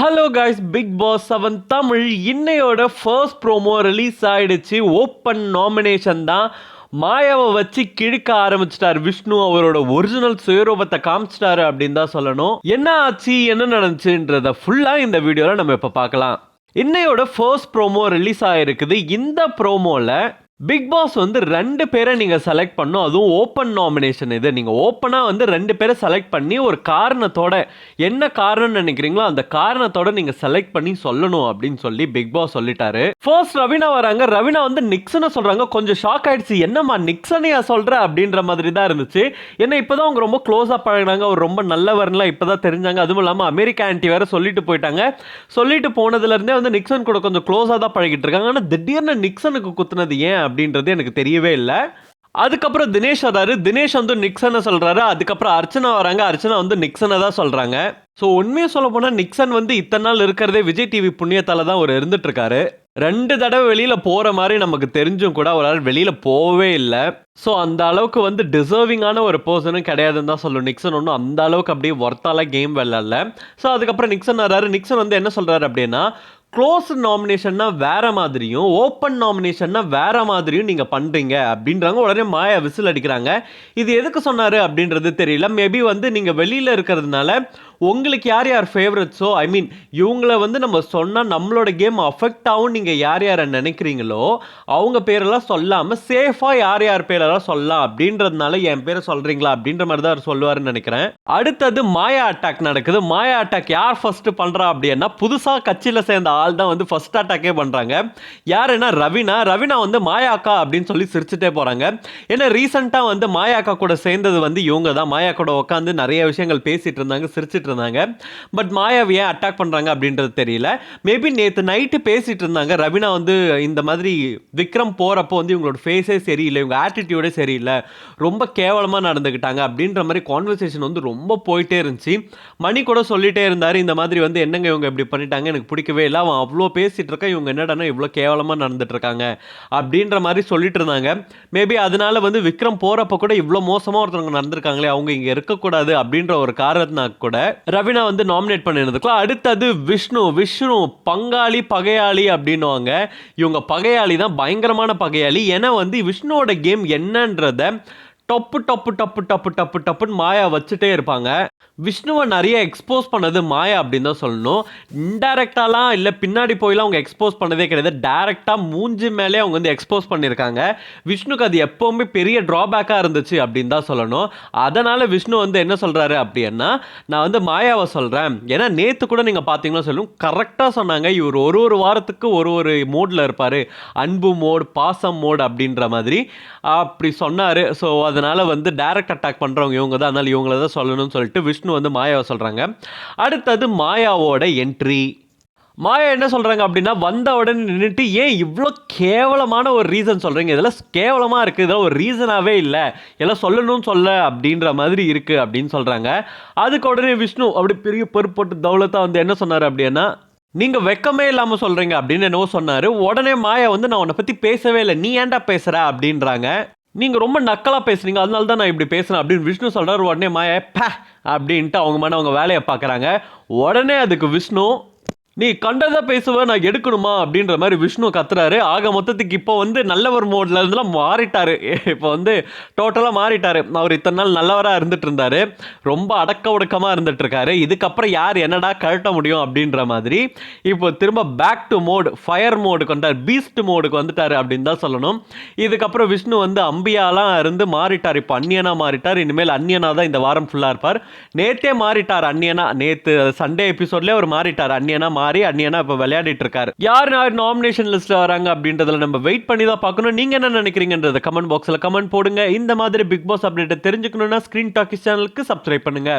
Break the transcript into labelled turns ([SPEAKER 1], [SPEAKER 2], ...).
[SPEAKER 1] Hello guys, Bigg Boss 7 Tamil இன்னையோட first promo release ஆயிடுச்சு. Open nomination தான். மாயாவை வச்சு கிழக்க ஆரம்பிச்சிட்டார் விஷ்ணு. அவரோட ஒரிஜினல் சுயரூபத்தை காமிச்சிட்டாரு அப்படின்னு தான் சொல்லணும். என்ன ஆச்சு, என்ன நடந்துச்சுன்றத ஃபுல்லா இந்த வீடியோல நம்ம இப்ப பார்க்கலாம். இன்னையோட ஃபர்ஸ்ட் ப்ரோமோ ரிலீஸ் ஆயிருக்குது. இந்த ப்ரோமோல பிக் பாஸ் வந்து 2 பேரை நீங்க செலக்ட் பண்ணும். அதுவும் ஓப்பன் நாமினேஷன். இது நீங்க ஓப்பனா வந்து 2 பேரை செலக்ட் பண்ணி ஒரு காரணத்தோட, என்ன காரணம் நினைக்கிறீங்களோ அந்த காரணத்தோட நீங்க செலக்ட் பண்ணி சொல்லணும் அப்படின்னு சொல்லி பிக் பாஸ் சொல்லிட்டாரு. ஃபர்ஸ்ட் ரவினா வராங்க. ரவினா வந்து நிக்சனை சொல்றாங்க. கொஞ்சம் ஷாக் ஆயிடுச்சு. என்னம்மா நிக்சனையா சொல்ற அப்படின்ற மாதிரி தான் இருந்துச்சு. ஏன்னா இப்பதான் அவங்க ரொம்ப க்ளோஸா பழகினாங்க. அவர் ரொம்ப நல்லவர்லாம் இப்பதான் தெரிஞ்சாங்க. அதுவும் இல்லாம அமெரிக்கா ஆன்டி வேற சொல்லிட்டு போயிட்டாங்க. சொல்லிட்டு போனதுல இருந்தே வந்து நிக்சன் கூட கொஞ்சம் க்ளோஸா தான் பழகிட்டு இருக்காங்க. ஆனா திடீர்னு நிக்சனுக்கு குத்துனது ஏன் அப்படின்றது எனக்கு தெரியவே இல்லை. அதுக்கப்புறம் தினேஷ் வராரு. தினேஷ் வந்து நிக்சனை சொல்றாரு. அதுக்கப்புறம் அர்ச்சனா வராங்க. அர்ச்சனா வந்து நிக்சனை தான் சொல்றாங்க. ஸோ உண்மையை சொல்ல போனா நிக்சன் வந்து இத்தனை நாள் இருக்கிறதே விஜய் டிவி புண்ணியத்தால தான் அவர் இருந்துட்டு இருக்காரு. 2 தடவை வெளியில போற மாதிரி நமக்கு தெரிஞ்சும் கூட அவரால் வெளியில போகவே இல்லை. ஸோ அந்த அளவுக்கு வந்து டிசர்விங்கான ஒரு பர்சனும் கிடையாதுன்னு தான் சொல்லணும். நிக்சன் ஒன்றும் அந்த அளவுக்கு அப்படியே ஒர்த்தால கேம் விளையாடல. ஸோ அதுக்கப்புறம் நிக்சன் வராரு. நிக்சன் வந்து என்ன சொல்றாரு அப்படின்னா, க்ளோஸ் நாமினேஷன்னா வேற மாதிரியும் ஓப்பன் நாமினேஷன்னா வேற மாதிரியும் நீங்க பண்றீங்க அப்படின்றாங்க. உடனே மாயா விசில் அடிக்கிறாங்க. இது எதுக்கு சொன்னாரு அப்படின்றது தெரியல. மேபி வந்து நீங்க வெளியில இருக்கிறதுனால உங்களுக்கு யார் யார் ஃபேவரட்ஸோ, ஐ மீன் இவங்கள வந்து நம்ம சொன்னால் நம்மளோட கேம் அஃபெக்ட் ஆகும் நீங்கள் யார் யாரை நினைக்கிறீங்களோ அவங்க பேரெல்லாம் சொல்லாமல் சேஃபாக யார் யார் பேரெல்லாம் சொல்லலாம் அப்படின்றதுனால என் பேரை சொல்கிறீங்களா அப்படின்ற மாதிரி தான் அவர் சொல்லுவாருன்னு நினைக்கிறேன். அடுத்தது மாயா அட்டாக் நடக்குது. மாயா அட்டாக் யார் ஃபர்ஸ்ட் பண்ணுறா அப்படின்னா, புதுசாக கட்சியில் சேர்ந்த ஆள் தான் வந்து ஃபர்ஸ்ட் அட்டாக்கே பண்ணுறாங்க. யாருன்னா ரவினா. ரவினா வந்து மாயாக்கா அப்படின்னு சொல்லி சிரிச்சுட்டே போகிறாங்க. ஏன்னா ரீசெண்டாக வந்து மாயாக்கா கூட சேர்ந்தது வந்து இவங்க தான். மாயா கூட உட்காந்து நிறைய விஷயங்கள் பேசிட்டு இருந்தாங்க, சிரிச்சிட்டு இருந்தாங்க. பட் மாயாவை ஏன் அட்டாக் பண்றாங்க அப்படின்றது தெரியல. மேபி நேத்து நைட்டு பேசிட்டு இருந்தாங்க. ரவினா வந்து இந்த மாதிரி விக்ரம் போறப்போ வந்து இவங்களோட ஃபேஸே சரியில்லை, இவங்க ஆட்டிடியூடே சரியில்லை, ரொம்ப கேவலமா நடந்துக்கிட்டாங்க அப்படின்ற மாதிரி கான்வர்சேஷன் வந்து ரொம்ப போயிட்டே இருந்துச்சு. மணி கூட சொல்லிட்டே இருந்தாரு, இந்த மாதிரி வந்து என்னங்க இவங்க இப்படி பண்ணிட்டாங்க, எனக்கு பிடிக்கவே இல்லை, அவன் அவ்வளோ பேசிட்டு இருக்கான், இவங்க என்னடானா இவ்வளோ கேவலமா நடந்துட்டு இருக்காங்க அப்படின்ற மாதிரி சொல்லிட்டு இருந்தாங்க. மேபி அதனால வந்து விக்ரம் போறப்ப கூட இவ்வளோ மோசமா ஒருத்தவங்க நடந்திருக்காங்களே, அவங்க இங்க இருக்கக்கூடாது அப்படின்ற ஒரு காரணத்தினா கூட ரவினா வந்து நாமினேட் பண்ணிருந்துக்கலாம். அடுத்தது விஷ்ணு பங்காளி பகையாளி அப்படின்னுவாங்க. இவங்க பகையாளி தான், பயங்கரமான பகையாளி. ஏன்னா வந்து விஷ்ணுவோட கேம் என்னன்றத டப்பு டப்பு டப்பு டப்பு டப்பு டப்புன்னு மாயா வச்சுட்டே இருப்பாங்க. விஷ்ணுவை நிறைய எக்ஸ்போஸ் பண்ணது மாயா அப்படின்னு தான் சொல்லணும். இன்டைரக்டாலாம் இல்லை, பின்னாடி போயெல்லாம் அவங்க எக்ஸ்போஸ் பண்ணதே கிடையாது. டைரக்டாக மூஞ்சி மேலே அவங்க வந்து எக்ஸ்போஸ் பண்ணியிருக்காங்க. விஷ்ணுக்கு அது எப்போவுமே பெரிய ட்ராபேக்காக இருந்துச்சு அப்படின்னு தான் சொல்லணும். அதனால் விஷ்ணு வந்து என்ன சொல்கிறாரு அப்படின்னா, நான் வந்து மாயாவை சொல்கிறேன். ஏன்னா நேற்று கூட நீங்கள் பார்த்தீங்கன்னா சொல்லும் கரெக்டாக சொன்னாங்க, இவர் ஒரு வாரத்துக்கு ஒரு மோடில் இருப்பார், அன்பு மோட், பாசம் மோட் அப்படின்ற மாதிரி அப்படி சொன்னார். ஸோ அதனால் வந்து டைரக்ட் அட்டாக் பண்ணுறவங்க இவங்க தான், அதனால் இவங்கள தான் சொல்லணும்னு சொல்லிட்டு விஷ்ணு வந்து மாயாவை சொல்கிறாங்க. அடுத்தது மாயாவோட என்ட்ரி. மாயா என்ன சொல்கிறாங்க அப்படின்னா, வந்த உடனே நின்றுட்டு ஏன் இவ்வளோ கேவலமான ஒரு ரீசன் சொல்கிறீங்க, இதெல்லாம் கேவலமாக இருக்குது, இதெல்லாம் ஒரு ரீசனாகவே இல்லை, எல்லாம் சொல்லணும்னு சொல்ல அப்படின்ற மாதிரி இருக்குது அப்படின்னு சொல்கிறாங்க. அதுக்கு உடனே விஷ்ணு அப்படி பெரிய பொறுப்போட்டு தௌலத்தாக வந்து என்ன சொன்னார் அப்படின்னா, நீங்கள் வெக்கமே இல்லாமல் சொல்கிறீங்க அப்படின்னு என்னவோ சொன்னார். உடனே மாயா வந்து நான் உன்னை பற்றி பேசவே இல்லை, நீ ஏன்டா பேசுகிற அப்படின்றாங்க. நீங்கள் ரொம்ப நக்கலாக பேசுகிறீங்க, அதனால தான் நான் இப்படி பேசுகிறேன் அப்படின்னு விஷ்ணு சொல்கிறார். உடனே மாயா பே அப்படின்ட்டு அவங்க வேலையை பார்க்குறாங்க. உடனே அதுக்கு விஷ்ணு, நீ கண்டதை பேசுவ, நான் எடுக்கணுமா அப்படின்ற மாதிரி விஷ்ணு கத்துறாரு. ஆக மொத்தத்துக்கு இப்போ வந்து நல்லவர் மோட்ல இருந்துலாம் மாறிட்டாரு. இப்போ வந்து டோட்டலாக மாறிட்டாரு. அவர் இத்தனை நாள் நல்லவராக இருந்துட்டு இருந்தாரு, ரொம்ப அடக்க ஒடுக்கமாக இருந்துட்டு இருக்காரு. இதுக்கப்புறம் யார் என்னடா கழட்ட முடியும் அப்படின்ற மாதிரி இப்போ திரும்ப பேக் டு மோட், ஃபயர் மோடுக்கு வந்தார், பீஸ்ட் மோடுக்கு வந்துட்டாரு அப்படின்னு தான் சொல்லணும். இதுக்கப்புறம் விஷ்ணு வந்து அம்பியாலாம் இருந்து மாறிட்டார். இப்போ அந்நியனா மாறிட்டார். இனிமேல் அந்நியனா தான் இந்த வாரம் ஃபுல்லாக இருப்பார். நேற்றே மாறிட்டார் அந்நியனா. நேற்று சண்டே எபிசோட்லேயே அவர் மாறிட்டார். அந்நியனா மாறி அந்நியனா இப்ப விளையாடிட்டு இருக்காரு. யார் நாமினேஷன் லிஸ்ட்ல வராங்க அப்படின்றதுல நம்ம வெயிட் பண்ணி தான் பார்க்கணும். நீங்க என்ன நினைக்கிறீங்கன்றத கமெண்ட் பாக்ஸ்ல கமெண்ட் போடுங்க. இந்த மாதிரி பிக் பாஸ் அப்டேட் தெரிஞ்சுக்கணும்னா ஸ்கிரீன் டாக்கிஸ் சேனலுக்கு சப்ஸ்கிரைப் பண்ணுங்க.